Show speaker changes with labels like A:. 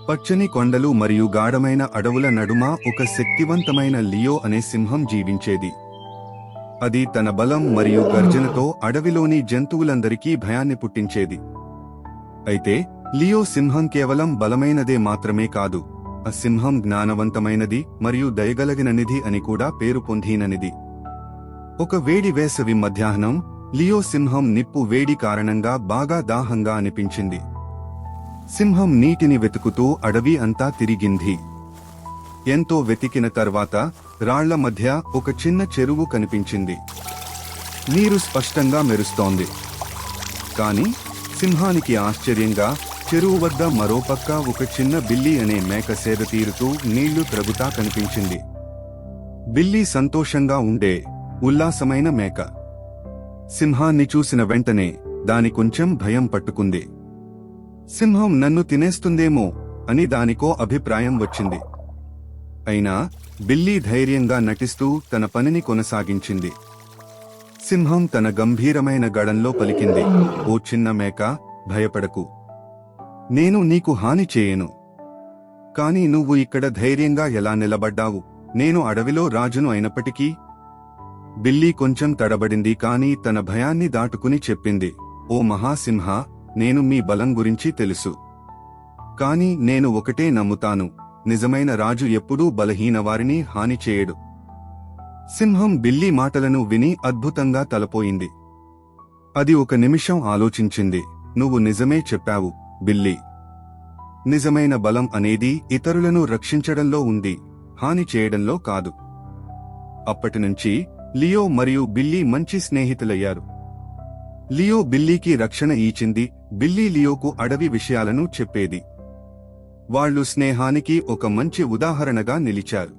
A: పచ్చని కొండలు మరియు గాఢమైన అడవుల నడుమ ఒక శక్తివంతమైన లియో అనే సింహం జీవించేది. అది తన బలం మరియు గర్జనతో అడవిలోని జంతువులందరికీ భయాన్ని పుట్టించేది. అయితే లియో సింహం కేవలం బలమైనదే మాత్రమే కాదు, ఆ సింహం జ్ఞానవంతమైనది మరియు దయగలిగిననిది అని కూడా పేరు పొందిననిది. ఒక వేడి వేసవి మధ్యాహ్నం లియో సింహం నిప్పు వేడి కారణంగా బాగా దాహంగా అనిపించింది. సింహం నీటిని వెతుకుతూ అడవి అంతా తిరిగింది. ఎంతో వెతికిన తర్వాత రాళ్ల మధ్య ఒక చిన్న చెరువు కనిపించింది. నీరు స్పష్టంగా మెరుస్తోంది. కాని సింహానికి ఆశ్చర్యంగా చెరువు వద్ద మరోపక్క ఒక చిన్న బిల్లీ అనే మేక సేద తీరుతూ నీళ్లు త్రగుతా కనిపించింది. బిల్లీ సంతోషంగా ఉండే ఉల్లాసమైన మేక. సింహాన్ని చూసిన వెంటనే దాని కొంచెం భయం పట్టుకుంది. సింహం నన్ను తినేస్తుందేమో అని దానికో అభిప్రాయం వచ్చింది. అయినా బిల్లీ ధైర్యంగా నటిస్తూ తన పనిని కొనసాగించింది. సింహం తన గంభీరమైన గడంలో పలికింది, ఓ చిన్న మేక, భయపడకు. నేను నీకు హాని చేయను. కాని నువ్వు ఇక్కడ ధైర్యంగా ఎలా నిలబడ్డావు? నేను అడవిలో రాజును అయినప్పటికీ. బిల్లీ కొంచెం తడబడింది, కాని తన భయాన్ని దాటుకుని చెప్పింది, ఓ మహాసింహ, నేను మీ బలం గురించి తెలుసు. కాని నేను ఒకటే నమ్ముతాను, నిజమైన రాజు ఎప్పుడూ బలహీనవారిని హాని చేయడు. సింహం బిల్లీ మాటలను విని అద్భుతంగా తలపోయింది. అది ఒక నిమిషం ఆలోచించింది. నువ్వు నిజమే చెప్పావు, బిల్లీ. నిజమైన బలం అనేది ఇతరులను రక్షించడంలో ఉంది, హాని చేయడంలో కాదు. అప్పటినుంచి లియో మరియు బిల్లీ మంచి స్నేహితులయ్యారు. లియో బిల్లీకి రక్షణ ఇచ్చింది, బిల్లీ లియోకు అడవి విషయాలను చెప్పేది. వాళ్ళు స్నేహానికి ఒక మంచి ఉదాహరణగా నిలిచారు.